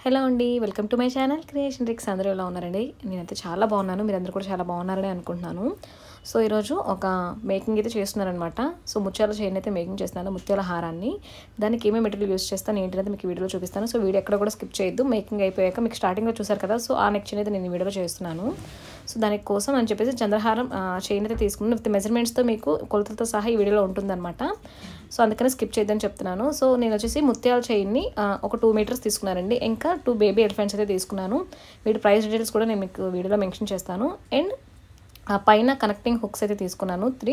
Hello అండి, welcome to my channel creation tricks. అందరూ ఎలా ఉన్నారండి? నేనైతే చాలా బాగున్నాను, మీరందరూ కూడా చాలా బాగున్నారని అనుకుంటున్నాను. సో ఈరోజు ఒక మేకింగ్ అయితే చేస్తున్నారనమాట. సో ముత్యాల చైన్ అయితే మేకింగ్ చేస్తున్నాను, ముత్యాల హారాన్ని. దానికి ఏమేమి మెటీరియల్ యూస్ చేస్తాను ఏంటంటే మీకు వీడియోలో చూపిస్తాను. సో వీడియో ఎక్కడ కూడా స్కిప్ చేయొద్దు. మేకింగ్ అయిపోయాక మీకు స్టార్టింగ్లో చూసారు కదా, సో ఆ నెక్ చైన్ అయితే నేను వీడియోలో చేస్తున్నాను. సో దానికోసం అని చెప్పేసి చంద్రహారం చైన్ అయితే తీసుకున్నాను. విత్ మెజర్మెంట్స్తో మీకు కొలతలతో సహా ఈ వీడియోలో ఉంటుందన్నమాట. సో అందుకని స్కిప్ చేయొద్దని చెప్తున్నాను. సో నేను వచ్చేసి ముత్యాల చైన్ని ఒక 2 మీటర్స్ తీసుకున్నానండి. ఇంకా 2 బేబీ ఎలిఫెంట్స్ అయితే తీసుకున్నాను. వీటి ప్రైస్ డీటెయిల్స్ కూడా నేను మీకు వీడియోలో మెన్షన్ చేస్తాను. అండ్ పైన కనెక్టింగ్ హుక్స్ అయితే తీసుకున్నాను 3.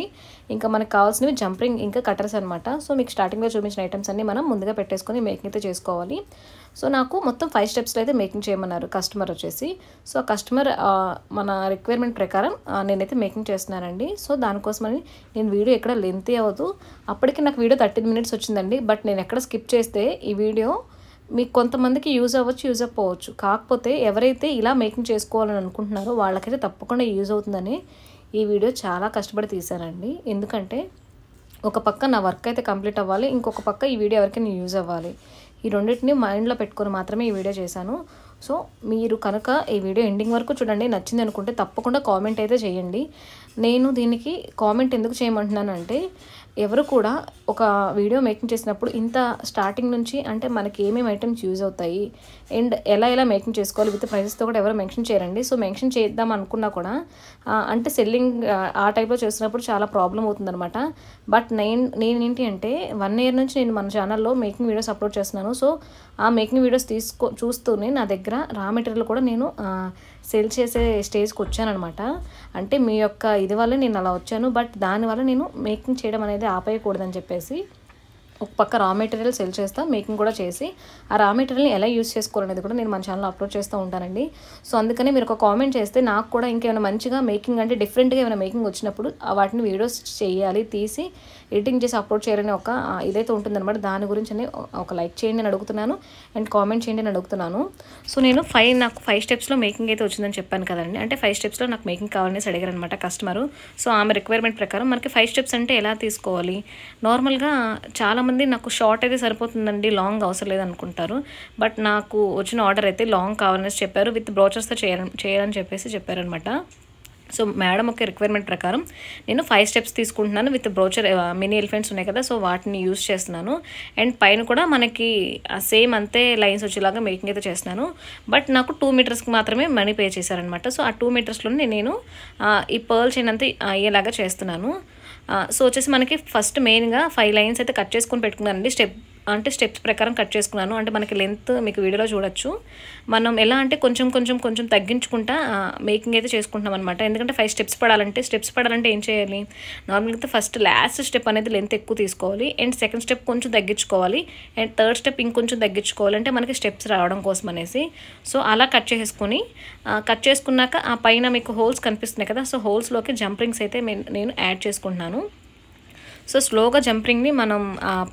ఇంకా మనకు కావాల్సినవి జంపింగ్ ఇంకా కటర్స్ అనమాట. సో మీకు స్టార్టింగ్లో చూపించిన ఐటమ్స్ అన్ని మనం ముందుగా పెట్టేసుకొని మేకింగ్ అయితే చేసుకోవాలి. సో నాకు మొత్తం 5 స్టెప్స్లో అయితే మేకింగ్ చేయమన్నారు కస్టమర్ వచ్చేసి. సో ఆ కస్టమర్ మన రిక్వైర్మెంట్ ప్రకారం నేనైతే మేకింగ్ చేస్తున్నానండి. సో దానికోసమని నేను వీడియో ఎక్కడ లెంతీ అవ్వదు. అప్పటికి నాకు వీడియో 13 మినిట్స్ వచ్చిందండి. బట్ నేను ఎక్కడ స్కిప్ చేస్తే ఈ వీడియో మీకు కొంతమందికి యూజ్ అవ్వచ్చు, యూజ్ అవ్వకపోవచ్చు. కాకపోతే ఎవరైతే ఇలా మేకింగ్ చేసుకోవాలని అనుకుంటున్నారో వాళ్ళకైతే తప్పకుండా యూజ్ అవుతుందని ఈ వీడియో చాలా కష్టపడి తీశానండి. ఎందుకంటే ఒక పక్క నా వర్క్ అయితే కంప్లీట్ అవ్వాలి, ఇంకొక పక్క ఈ వీడియో ఎవరికైనా యూజ్ అవ్వాలి. ఈ రెండింటిని మైండ్లో పెట్టుకొని మాత్రమే ఈ వీడియో చేశాను. సో మీరు కనుక ఈ వీడియో ఎండింగ్ వరకు చూడండి. నచ్చింది అనుకుంటే తప్పకుండా కామెంట్ అయితే చేయండి. నేను దీనికి కామెంట్ ఎందుకు చేయమంటున్నానంటే, ఎవరు కూడా ఒక వీడియో మేకింగ్ చేసినప్పుడు ఇంత స్టార్టింగ్ నుంచి అంటే మనకి ఏమేమి ఐటమ్స్ యూజ్ అవుతాయి అండ్ ఎలా మేకింగ్ చేసుకోవాలి విత్ ప్రైజెస్తో కూడా ఎవరు మెన్షన్ చేయరండి. సో మెన్షన్ చేద్దాం అనుకున్నా కూడా అంటే సెల్లింగ్ ఆ టైప్లో చేస్తున్నప్పుడు చాలా ప్రాబ్లం అవుతుందన్నమాట. బట్ నేనేంటి అంటే 1 ఇయర్ నుంచి నేను మన ఛానల్లో మేకింగ్ వీడియోస్ అప్లోడ్ చేస్తున్నాను. సో ఆ మేకింగ్ వీడియోస్ చూస్తూనే నా దగ్గర రా మెటీరియల్ కూడా నేను సేల్ చేసే స్టేజ్కి వచ్చానమాట. అంటే మీ యొక్క ఇది వల్ల నేను అలా వచ్చాను. బట్ దానివల్ల నేను మేకింగ్ చేయడం అనేది ఆపేయకూడదని చెప్పేసి ఒక పక్క రా మెటీరియల్ సెల్ చేస్తా, మేకింగ్ కూడా చేసి ఆ రా మెటీరియల్ని ఎలా యూస్ చేసుకోవాలనేది కూడా నేను మన ఛానల్లో అప్లోడ్ చేస్తూ ఉంటానండి. సో అందుకని మీరు ఒక కామెంట్ చేస్తే నాకు కూడా ఇంకేమైనా మంచిగా మేకింగ్ అంటే డిఫరెంట్గా ఏమైనా మేకింగ్ వచ్చినప్పుడు వాటిని వీడియోస్ చేయాలి, తీసి ఎడిటింగ్ చేసి అప్లోడ్ చేయాలని ఒక ఇదైతే ఉంటుందన్నమాట. దాని గురించి ఒక లైక్ చేయండి అని అడుగుతున్నాను అండ్ కామెంట్ చేయండి అని అడుగుతున్నాను. సో నేను నాకు 5 స్టెప్స్లో మేకింగ్ అయితే వచ్చిందని చెప్పాను కదండి. అంటే 5 స్టెప్స్లో నాకు మేకింగ్ కావాలనేసి అడిగారు అనమాట కస్టమరు. సో ఆమె రిక్వైర్మెంట్ ప్రకారం మనకి 5 స్టెప్స్ అంటే ఎలా తీసుకోవాలి. నార్మల్గా చాలామంది నాకు షార్ట్ అయితే సరిపోతుందండి, లాంగ్ అవసరం లేదనుకుంటారు. బట్ నాకు వచ్చిన ఆర్డర్ అయితే లాంగ్ కావాలనేసి చెప్పారు, విత్ బ్రోచర్స్తో చేయాలని చెప్పేసి చెప్పారనమాట. సో మేడం ఒక రిక్వైర్మెంట్ ప్రకారం నేను 5 స్టెప్స్ తీసుకుంటున్నాను. విత్ బ్రోచర్ మినీ ఎలిఫెంట్స్ ఉన్నాయి కదా, సో వాటిని యూస్ చేస్తున్నాను. అండ్ పైన కూడా మనకి సేమ్ అంతే లైన్స్ వచ్చేలాగా మేకింగ్ అయితే చేస్తున్నాను. బట్ నాకు 2 మీటర్స్కి మాత్రమే మనీ పే చేశారనమాట. సో ఆ 2 మీటర్స్లోనే నేను ఈ పర్ల్ చైన్ అంతా అయ్యేలాగా చేస్తున్నాను. సో వచ్చేసి మనకి ఫస్ట్ మెయిన్గా 5 లైన్స్ అయితే కట్ చేసుకొని పెట్టుకున్నానండి. స్టెప్స్ ప్రకారం కట్ చేసుకున్నాను. అంటే మనకి లెంత్ మీకు వీడియోలో చూడొచ్చు. మనం ఎలా అంటే కొంచెం తగ్గించుకుంటా మేకింగ్ అయితే చేసుకుంటున్నాం అనమాట. ఎందుకంటే 5 స్టెప్స్ పడాలంటే ఏం చేయాలి, నార్మల్గా ఫస్ట్ లాస్ట్ స్టెప్ అనేది లెంత్ ఎక్కువ తీసుకోవాలి. అండ్ సెకండ్ స్టెప్ కొంచెం తగ్గించుకోవాలి. అండ్ థర్డ్ స్టెప్ ఇంకొంచెం తగ్గించుకోవాలి, అంటే మనకి స్టెప్స్ రావడం కోసం అనేసి. సో అలా కట్ చేసుకున్నాక ఆ పైన మీకు హోల్స్ కనిపిస్తున్నాయి కదా, సో హోల్స్లోకి జంపింగ్స్ అయితే నేను యాడ్ చేసుకుంటున్నాను. సో స్లోగా జంపింగ్ని మనం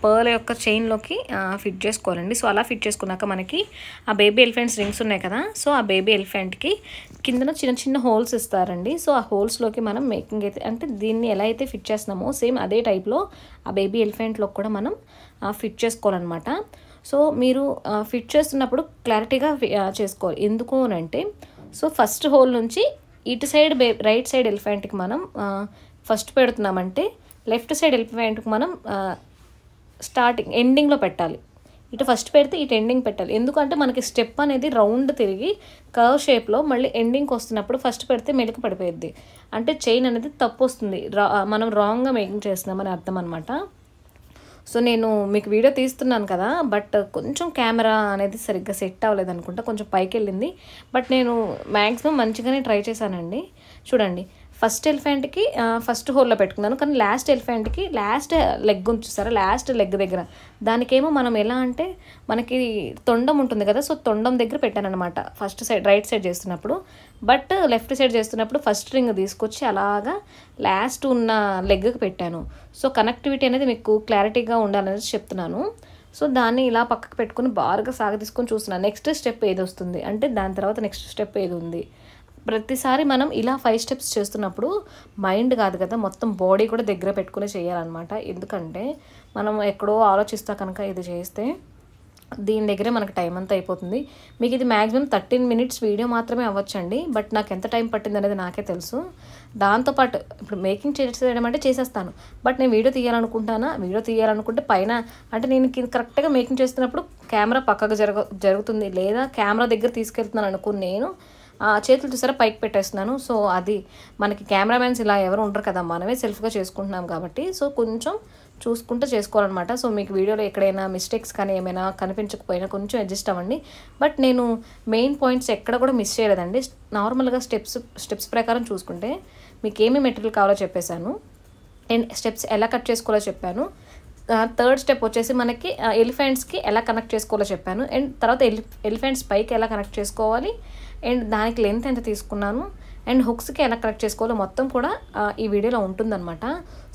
పర్ల్ యొక్క చైన్లోకి ఫిట్ చేసుకోవాలండి. సో అలా ఫిట్ చేసుకున్నాక మనకి ఆ బేబీ ఎలిఫెంట్స్ రింగ్స్ ఉన్నాయి కదా, సో ఆ బేబీ ఎలిఫెంట్కి కిందన చిన్న హోల్స్ ఇస్తారండి. సో ఆ హోల్స్లోకి మనం మేకింగ్ అయితే అంటే దీన్ని ఎలా అయితే ఫిట్ చేస్తున్నామో సేమ్ అదే టైప్లో ఆ బేబీ ఎలిఫెంట్లోకి కూడా మనం ఫిట్ చేసుకోవాలన్నమాట. సో మీరు ఫిట్ చేస్తున్నప్పుడు క్లారిటీగా చేసుకోవాలి. ఎందుకు అంటే సో ఫస్ట్ హోల్ నుంచి ఇటు సైడ్ రైట్ సైడ్ ఎలిఫెంట్కి మనం ఫస్ట్ పెడుతున్నామంటే లెఫ్ట్ సైడ్ ఎలిఫెంట్కి మనం ఎండింగ్లో పెట్టాలి. ఇటు ఫస్ట్ పెడితే ఇటు ఎండింగ్ పెట్టాలి. ఎందుకంటే మనకి స్టెప్ అనేది రౌండ్ తిరిగి కర్వ్ షేప్లో మళ్ళీ ఎండింగ్కి వస్తున్నప్పుడు ఫస్ట్ పెడితే మెలిక పడిపోయింది, అంటే చైన్ అనేది తప్పు వస్తుంది, మనం రాంగ్గా మేకింగ్ చేస్తున్నామని అర్థం అనమాట. సో నేను మీకు వీడియో తీస్తున్నాను కదా, బట్ కొంచెం కెమెరా అనేది సరిగ్గా సెట్ అవ్వలేదు అనుకుంటా, కొంచెం పైకి వెళ్ళింది. బట్ నేను మ్యాక్సిమం మంచిగానే ట్రై చేశానండి. చూడండి, ఫస్ట్ ఎలిఫెంట్కి ఫస్ట్ హోల్లో పెట్టుకున్నాను, కానీ లాస్ట్ ఎలిఫెంట్కి లాస్ట్ లెగ్ ఉంచుతారా, లాస్ట్ లెగ్ దగ్గర దానికేమో మనం ఎలా అంటే మనకి తొండం ఉంటుంది కదా, సో తొండం దగ్గర పెట్టాను అనమాట ఫస్ట్ సైడ్ రైట్ సైడ్ చేస్తున్నప్పుడు. బట్ లెఫ్ట్ సైడ్ చేస్తున్నప్పుడు ఫస్ట్ రింగ్ తీసుకొచ్చి అలాగా లాస్ట్ ఉన్న లెగ్కి పెట్టాను. సో కనెక్టివిటీ అనేది మీకు క్లారిటీగా ఉండాలనేది చెప్తున్నాను. సో దాన్ని ఇలా పక్కకు పెట్టుకుని బాగా తీసుకొని చూస్తున్నాను నెక్స్ట్ స్టెప్ ఏది వస్తుంది, అంటే దాని తర్వాత నెక్స్ట్ స్టెప్ ఏది ఉంది. ప్రతిసారి మనం ఇలా 5 స్టెప్స్ చేస్తున్నప్పుడు మైండ్ కాదు కదా, మొత్తం బాడీ కూడా దగ్గర పెట్టుకుని చేయాలన్నమాట. ఎందుకంటే మనం ఎక్కడో ఆలోచిస్తా కనుక ఇది చేస్తే దీని దగ్గరే మనకు టైం అంతా అయిపోతుంది. మీకు ఇది మ్యాక్సిమం 13 మినిట్స్ వీడియో మాత్రమే అవ్వచ్చండి. బట్ నాకు ఎంత టైం పట్టింది అనేది నాకే తెలుసు. దాంతోపాటు ఇప్పుడు మేకింగ్ చేసేయడం అంటే చేసేస్తాను. బట్ నేను వీడియో తీయాలనుకుంటే పైన అంటే నేను కరెక్ట్గా మేకింగ్ చేస్తున్నప్పుడు కెమెరా పక్కకు జరుగుతుంది, లేదా కెమెరా దగ్గర తీసుకెళ్తున్నాను అనుకుని నేను చేతులు చూసారా పైకి పెట్టేస్తున్నాను. సో అది మనకి కెమెరామెన్స్ ఇలా ఎవరు ఉండరు కదా, మనమే సెల్ఫ్గా చేసుకుంటున్నాం కాబట్టి సో కొంచెం చూసుకుంటూ చేసుకోవాలన్నమాట. సో మీకు వీడియోలో ఎక్కడైనా మిస్టేక్స్ కానీ ఏమైనా కనిపించకపోయినా కొంచెం అడ్జస్ట్ అవ్వండి. బట్ నేను మెయిన్ పాయింట్స్ ఎక్కడ కూడా మిస్ చేయలేదండి. నార్మల్గా స్టెప్స్ ప్రకారం చూసుకుంటే మీకు ఏమి మెటీరియల్ కావాలో చెప్పేశాను అండ్ స్టెప్స్ ఎలా కట్ చేసుకోవాలో చెప్పాను. థర్డ్ స్టెప్ వచ్చేసి మనకి ఎలిఫెంట్స్కి ఎలా కనెక్ట్ చేసుకోవాలో చెప్పాను. అండ్ తర్వాత ఎలిఫెంట్స్ పైకి ఎలా కనెక్ట్ చేసుకోవాలి అండ్ దానికి లెంత్ ఎంత తీసుకున్నాను అండ్ హుక్స్కి ఎలా కనెక్ట్ చేసుకోవాలో మొత్తం కూడా ఈ వీడియోలో ఉంటుందన్నమాట.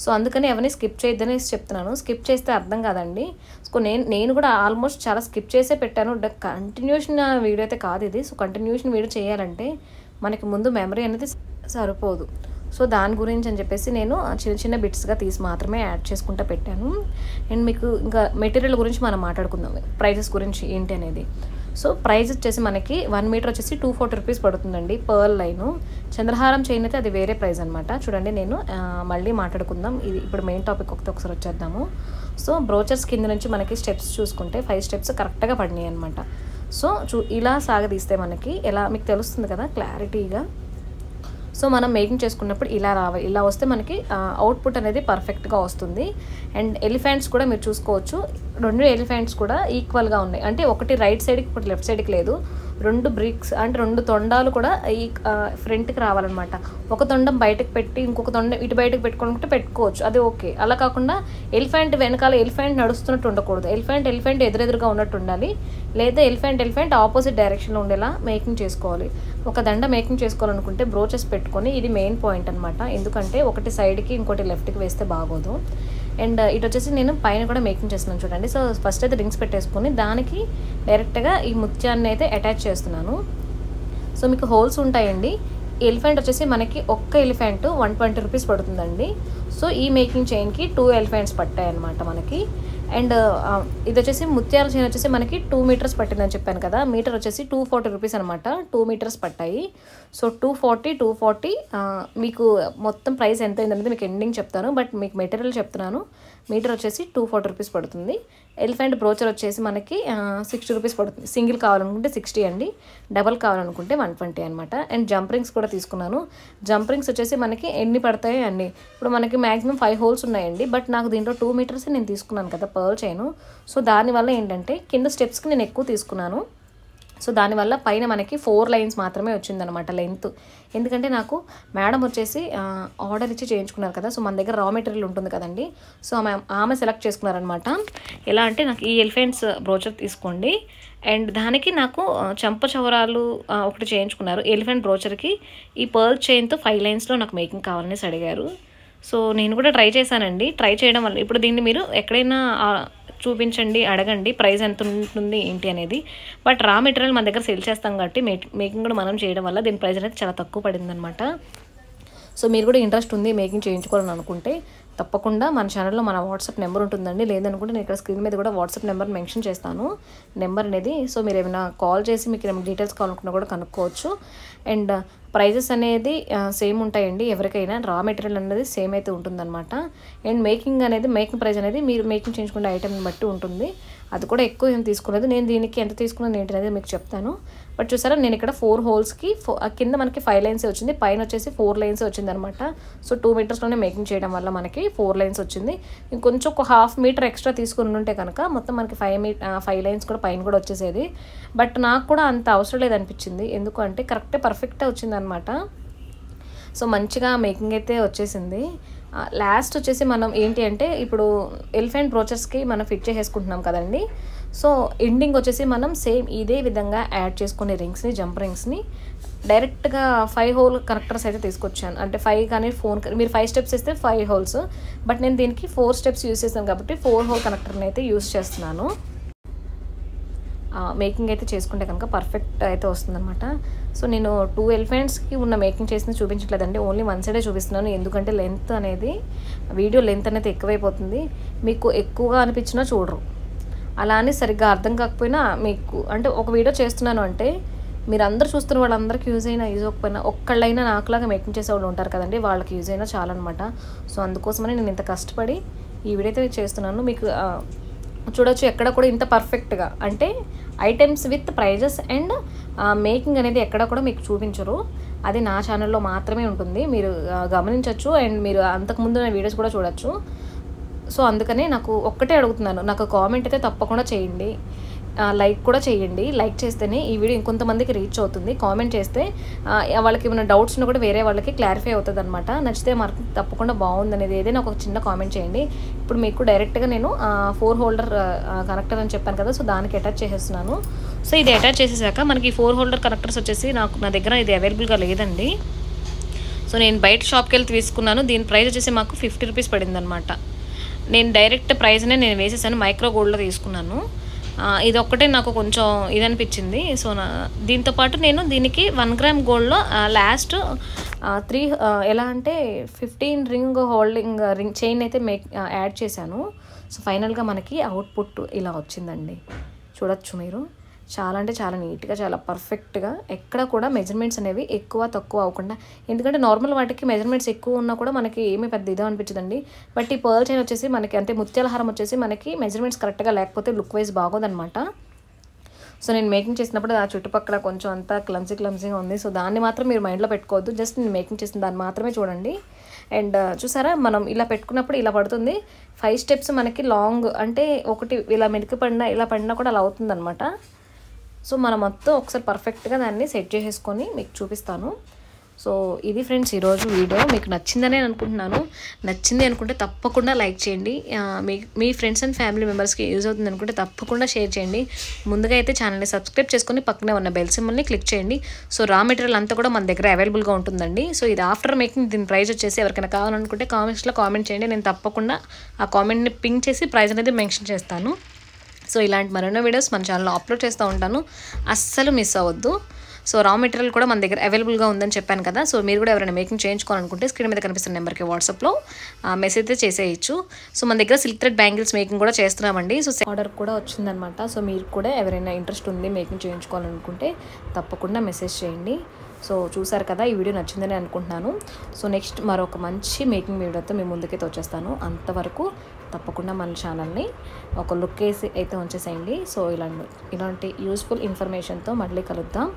సో అందుకని ఎవరిని స్కిప్ చేయొద్దని చెప్తున్నాను. స్కిప్ చేస్తే అర్థం కాదండి. సో నేను కూడా ఆల్మోస్ట్ చాలా స్కిప్ చేసే పెట్టాను. కంటిన్యూషన్ వీడియో అయితే కాదు ఇది. సో కంటిన్యూషన్ వీడియో చేయాలంటే మనకి ముందు మెమరీ అనేది సరిపోదు. సో దాని గురించి అని చెప్పేసి నేను చిన్న చిన్న బిట్స్గా తీసి మాత్రమే యాడ్ చేసుకుంటూ పెట్టాను. అండ్ మీకు ఇంకా మెటీరియల్ గురించి మనం మాట్లాడుకుందాం, ప్రైజెస్ గురించి ఏంటి అనేది. సో ప్రైస్ వచ్చేసి మనకి 1 మీటర్ వచ్చేసి 240 రూపీస్ పడుతుందండి. పర్ల్ లైను చంద్రహారం చైన్ అయితే అది వేరే ప్రైస్ అనమాట. చూడండి నేను మళ్ళీ మాట్లాడుకుందాం. ఇది ఇప్పుడు మెయిన్ టాపిక్ ఒకసారి వచ్చేద్దాము. సో బ్రోచర్స్ కింద నుంచి మనకి స్టెప్స్ చూసుకుంటే 5 స్టెప్స్ కరెక్ట్గా పడినాయి అనమాట. సో ఇలా సాగదీస్తే మనకి ఎలా మీకు తెలుస్తుంది కదా క్లారిటీగా. సో మనం మేకింగ్ చేసుకున్నప్పుడు ఇలా వస్తే మనకి అవుట్పుట్ అనేది పర్ఫెక్ట్గా వస్తుంది. అండ్ ఎలిఫెంట్స్ కూడా మీరు చూసుకోవచ్చు, 2 ఎలిఫెంట్స్ కూడా ఈక్వల్గా ఉన్నాయి. అంటే ఒకటి రైట్ సైడ్కి ఒకటి లెఫ్ట్ సైడ్కి లేదు. 2 బ్రిక్స్ అంటే 2 తొండాలు కూడా ఈ ఫ్రంట్కి రావాలన్నమాట. ఒక తొండం బయటకు పెట్టి ఇంకొక తొండం ఇటు బయటకు పెట్టుకుంటే పెట్టుకోవచ్చు, అది ఓకే. అలా కాకుండా ఎలిఫెంట్ వెనకాల ఎలిఫెంట్ నడుస్తున్నట్టు ఉండకూడదు. ఎలిఫెంట్ ఎదురెదురుగా ఉన్నట్టు ఉండాలి, లేదా ఎలిఫెంట్ ఆపోజిట్ డైరెక్షన్లో ఉండేలా మేకింగ్ చేసుకోవాలి. ఒక దండ మేకింగ్ చేసుకోవాలనుకుంటే బ్రోచెస్ పెట్టుకొని, ఇది మెయిన్ పాయింట్ అనమాట. ఎందుకంటే ఒకటి సైడ్కి ఇంకోటి లెఫ్ట్కి వేస్తే బాగోదు. అండ్ ఇటు వచ్చేసి నేను పైన కూడా మేకింగ్ చేస్తున్నాను చూడండి. సో ఫస్ట్ అయితే రింగ్స్ పెట్టేసుకొని దానికి డైరెక్ట్గా ఈ ముత్యాన్ని అయితే అటాచ్ చేస్తున్నాను. సో మీకు హోల్స్ ఉంటాయండి. ఎలిఫెంట్ వచ్చేసి మనకి ఒక్క ఎలిఫెంట్ 120 రూపీస్ పడుతుందండి. సో ఈ మేకింగ్ చైన్కి 2 ఎలిఫెంట్స్ పట్టాయి అనమాట మనకి. అండ్ ఇది వచ్చేసి ముత్యాల చైన్ వచ్చేసి మనకి 2 మీటర్స్ పట్టిందని చెప్పాను కదా. మీటర్ వచ్చేసి 240 రూపీస్ అనమాట. 2 మీటర్స్ పట్టాయి. సో 240 మీకు మొత్తం ప్రైస్ ఎంత అయిందనేది మీకు ఎండింగ్ చెప్తాను. బట్ మీకు మెటీరియల్ చెప్తున్నాను. మీటర్ వచ్చేసి 240 రూపీస్ పడుతుంది. ఎలిఫెంట్ బ్రోచర్ వచ్చేసి మనకి 60 రూపీస్ పడుతుంది. సింగిల్ కావాలనుకుంటే 60 అండి, డబల్ కావాలనుకుంటే 120 అనమాట. అండ్ జంప్ రింగ్స్ కూడా తీసుకున్నాను. జంప్ రింగ్స్ వచ్చేసి మనకి ఎన్ని పడతాయి అన్ని. ఇప్పుడు మనకి మ్యాక్సిమం 5 హోల్స్ ఉన్నాయండి. బట్ నాకు దీంట్లో 2 మీటర్స్ నేను తీసుకున్నాను కదా పర్ల్ చైన్. సో దానివల్ల ఏంటంటే కింద స్టెప్స్కి నేను ఎక్కువ తీసుకున్నాను. సో దానివల్ల పైన మనకి 4 లైన్స్ మాత్రమే వచ్చిందనమాట లెంత్. ఎందుకంటే నాకు మేడం వచ్చేసి ఆర్డర్ ఇచ్చి చేయించుకున్నారు కదా. సో మన దగ్గర రా మెటీరియల్ ఉంటుంది కదండి. సో ఆమె సెలెక్ట్ చేసుకున్నారనమాట. ఎలా అంటే నాకు ఈ ఎలిఫెంట్స్ బ్రోచర్ తీసుకోండి అండ్ దానికి నాకు చంప చవరాలు ఒకటి చేయించుకున్నారు. ఎలిఫెంట్ బ్రోచర్కి ఈ పర్ల్ చైన్తో 5 లైన్స్లో నాకు మేకింగ్ కావాలనేసి అడిగారు. సో నేను కూడా ట్రై చేశానండి. ట్రై చేయడం వల్ల ఇప్పుడు దీన్ని మీరు ఎక్కడైనా చూపించండి, అడగండి ప్రైస్ ఎంత ఉంటుంది ఏంటి అనేది. బట్ రా మెటీరియల్ మన దగ్గర సేల్ చేస్తాం కాబట్టి మేకింగ్ కూడా మనం చేయడం వల్ల దీని ప్రైస్ అనేది చాలా తక్కువ పడింది అనమాట. సో మీరు కూడా ఇంట్రెస్ట్ ఉంది మేకింగ్ చేయించుకోవాలని అనుకుంటే తప్పకుండా మన ఛానల్లో మన వాట్సాప్ నెంబర్ ఉంటుందండి. లేదనుకుంటే నేను ఇక్కడ స్క్రీన్ మీద కూడా వాట్సాప్ నెంబర్ మెన్షన్ చేస్తాను, నెంబర్ అనేది. సో మీరు ఏమైనా కాల్ చేసి మీకు ఏమైనా డీటెయిల్స్ కావాలనుకున్నా కూడా కనుక్కోవచ్చు. అండ్ ప్రైజెస్ అనేది సేమ్ ఉంటాయండి ఎవరికైనా. రా మెటీరియల్ అనేది సేమ్ అయితే ఉంటుందన్నమాట. అండ్ మేకింగ్ ప్రైస్ అనేది మీరు మేకింగ్ చేయించుకునే ఐటెంని బట్టి ఉంటుంది. అది కూడా ఎక్కువ ఏం తీసుకోలేదు. నేను దీనికి ఎంత తీసుకున్నాను ఏంటి అనేది మీకు చెప్తాను. బట్ చూసారా నేను ఇక్కడ 4 హోల్స్కి కింద మనకి 5 లైన్స్ వచ్చింది, పైన వచ్చేసి 4 లైన్స్ వచ్చింది అనమాట. సో 2 మీటర్స్లోనే మేకింగ్ చేయడం వల్ల మనకి 4 లైన్స్ వచ్చింది. ఇంకొంచెం ఒక 1/2 మీటర్ ఎక్స్ట్రా తీసుకుని ఉంటే కనుక మొత్తం మనకి 5 లైన్స్ కూడా పైన కూడా వచ్చేసేది. బట్ నాకు కూడా అంత అవసరం లేదు అనిపించింది. ఎందుకంటే పర్ఫెక్ట్గా వచ్చింది అనమాట. సో మంచిగా మేకింగ్ అయితే వచ్చేసింది. లాస్ట్ వచ్చేసి మనం ఏంటి అంటే ఇప్పుడు ఎలిఫెంట్ బ్రోచర్స్కి మనం ఫిట్ చేసేసుకుంటున్నాం కదండి. సో ఎండింగ్ వచ్చేసి మనం సేమ్ ఇదే విధంగా యాడ్ చేసుకునే రింగ్స్ని, జంప్ రింగ్స్ని డైరెక్ట్గా 5 హోల్ కనెక్టర్స్ అయితే తీసుకొచ్చాను. అంటే 5 కానీ 4 మీరు 5 స్టెప్స్ ఇస్తే 5 హోల్స్, బట్ నేను దీనికి 4 స్టెప్స్ యూజ్ చేస్తాను కాబట్టి 4 హోల్ కనెక్టర్ని అయితే యూజ్ చేస్తున్నాను. మేకింగ్ అయితే చేసుకుంటే కనుక పర్ఫెక్ట్ అయితే వస్తుందన్నమాట. సో నేను 2 ఎలిఫెంట్స్కి ఉన్న మేకింగ్ చేసింది చూపించట్లేదండి, ఓన్లీ 1 సైడే చూపిస్తున్నాను. ఎందుకంటే లెంత్ అనేది వీడియో లెంత్ అనేది ఎక్కువైపోతుంది, మీకు ఎక్కువగా అనిపించినా చూడరు. అలా అని సరిగ్గా అర్థం కాకపోయినా మీకు అంటే ఒక వీడియో చేస్తున్నాను అంటే మీరు అందరూ చూస్తున్న వాళ్ళందరికీ యూజ్ అవ్వకపోయినా ఒక్కళ్ళైనా నాకులాగా మేకింగ్ చేసే వాళ్ళు ఉంటారు కదండి, వాళ్ళకి యూజ్ అయినా చాలన్నమాట. సో అందుకోసమని నేను ఇంత కష్టపడి ఈ వీడియో అయితే చేస్తున్నాను. మీకు చూడొచ్చు ఎక్కడ కూడా ఇంత పర్ఫెక్ట్గా అంటే items with prices and making అనేది ఎక్కడ కూడా మీకు చూపించరు. అది నా ఛానల్లో మాత్రమే ఉంటుంది, మీరు గమనించవచ్చు. అండ్ మీరు అంతకుముందు నా వీడియోస్ కూడా చూడొచ్చు. సో అందుకనే నాకు ఒక్కటే అడుగుతున్నాను, నాకు కామెంట్ అయితే తప్పకుండా చేయండి, లైక్ కూడా చేయండి. లైక్ చేస్తేనే ఈ వీడియో ఇంకొంతమందికి రీచ్ అవుతుంది. కామెంట్ చేస్తే వాళ్ళకి ఏమైనా డౌట్స్ ఉన్నా కూడా వేరే వాళ్ళకి క్లారిఫై అవుతుంది అనమాట. నచ్చితే మనకి తప్పకుండా బాగుంది అనేది ఏదైనా ఒక చిన్న కామెంట్ చేయండి. ఇప్పుడు మీకు డైరెక్ట్గా నేను 4 హోల్డర్ కనెక్టర్ అని చెప్పాను కదా, సో దానికి అటాచ్ చేసేస్తున్నాను. సో ఇది అటాచ్ చేసేసాక మనకి 4 హోల్డర్ కనెక్టర్స్ వచ్చేసి నా దగ్గర ఇది అవైలబుల్గా లేదండి. సో నేను బయట షాప్కి వెళ్ళి తీసుకున్నాను. దీని ప్రైస్ వచ్చేసి మాకు 50 రూపీస్ పడింది అనమాట. నేను డైరెక్ట్ ప్రైస్నే నేను వేసేసాను, మైక్రో గోల్డ్లో తీసుకున్నాను. ఇది ఒక్కటే నాకు కొంచెం ఇది అనిపించింది. సో దీంతోపాటు నేను దీనికి 1 గ్రామ్ గోల్డ్లో లాస్ట్ 3 ఎలా అంటే 15 రింగ్ హోల్డింగ్ రింగ్ చైన్ అయితే యాడ్ చేశాను. సో ఫైనల్గా మనకి అవుట్పుట్ ఇలా వచ్చిందండి, చూడొచ్చు మీరు. చాలా అంటే చాలా నీట్గా, చాలా పర్ఫెక్ట్గా, ఎక్కడ కూడా మెజర్మెంట్స్ అనేవి ఎక్కువ తక్కువ అవ్వకుండా. ఎందుకంటే నార్మల్ వాటికి మెజర్మెంట్స్ ఎక్కువ ఉన్నా కూడా మనకి ఏమీ పెద్ద ఇదో అనిపించదండి. బట్ ఈ పర్ల్ చైన్ వచ్చేసి మనకి అంటే ముత్యాల హారం వచ్చేసి మనకి మెజర్మెంట్స్ కరెక్ట్గా లేకపోతే లుక్ వైజ్ బాగోదన్నమాట. సో నేను మేకింగ్ చేసినప్పుడు ఆ చుట్టుపక్కల కొంచెం అంతా క్లమ్సీగా ఉంది. సో దాన్ని మాత్రం మీరు మైండ్లో పెట్టుకోవద్దు, జస్ట్ నేను మేకింగ్ చేసిన దాన్ని మాత్రమే చూడండి. అండ్ చూసారా, మనం ఇలా పెట్టుకున్నప్పుడు ఇలా పడుతుంది. 5 స్టెప్స్ మనకి లాంగ్ అంటే ఒకటి ఇలా మెలికి పడినా ఇలా పడినా కూడా అలా అవుతుందన్నమాట. సో మనం మొత్తం ఒకసారి పర్ఫెక్ట్గా దాన్ని సెట్ చేసేసుకొని మీకు చూపిస్తాను. సో ఇది ఫ్రెండ్స్ ఈరోజు వీడియో. మీకు నచ్చిందనే అనుకుంటున్నాను. నచ్చింది అనుకుంటే తప్పకుండా లైక్ చేయండి. మీ ఫ్రెండ్స్ అండ్ ఫ్యామిలీ మెంబర్స్కి యూజ్ అవుతుంది అనుకుంటే తప్పకుండా షేర్ చేయండి. ముందుగా అయితే ఛానల్ని సబ్స్క్రైబ్ చేసుకొని పక్కనే ఉన్న బెల్ సింబల్ని క్లిక్ చేయండి. సో రా మెటీరియల్ అంతా కూడా మన దగ్గర అవైలబుల్గా ఉంటుందండి. సో ఇది ఆఫ్టర్ మేకింగ్ దీని ప్రైస్ వచ్చేసి ఎవరికైనా కావాలనుకుంటే కామెంట్స్లో కామెంట్ చేయండి. నేను తప్పకుండా ఆ కామెంట్ని పింక్ చేసి ప్రైస్ అనేది మెన్షన్ చేస్తాను. సో ఇలాంటి మరెన్నో వీడియోస్ మన ఛానల్లో అప్లోడ్ చేస్తూ ఉంటాను, అస్సలు మిస్ అవ్వద్దు. సో రా మెటీరియల్ కూడా మన దగ్గర అవైలబుల్గా ఉందని చెప్పాను కదా. సో మీరు కూడా ఎవరైనా మేకింగ్ చేయించుకోవాలనుకుంటే స్క్రీన్ మీద కనిపిస్తున్న నెంబర్కి వాట్సాప్లో మెసేజ్ అయితే చేసేయచ్చు. సో మన దగ్గర సిల్క్ థ్రెడ్ బ్యాంగిల్స్ మేకింగ్ కూడా చేస్తున్నామండి. సో ఆర్డర్ కూడా వచ్చిందనమాట. సో మీరు కూడా ఎవరైనా ఇంట్రెస్ట్ ఉంది మేకింగ్ చేయించుకోవాలనుకుంటే తప్పకుండా మెసేజ్ చేయండి. సో చూసారు కదా, ఈ వీడియో నచ్చిందని అనుకుంటున్నాను. సో నెక్స్ట్ మరొక మంచి మేకింగ్ వీడియోతో మీ ముందుకైతే వచ్చేస్తాను. అంతవరకు తప్పకుండా మన ఛానల్ని ఒక లుక్ వేసి అయితే ఉంచేసేయండి. సో ఇలాంటి యూస్ఫుల్ ఇన్ఫర్మేషన్తో మళ్ళీ కలుద్దాం.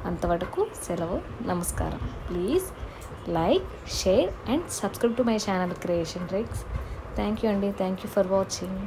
అంతవరకు సెలవు, నమస్కారం. Please like, share and subscribe to my channel creation tricks. Thank you అండి. Thank you for watching.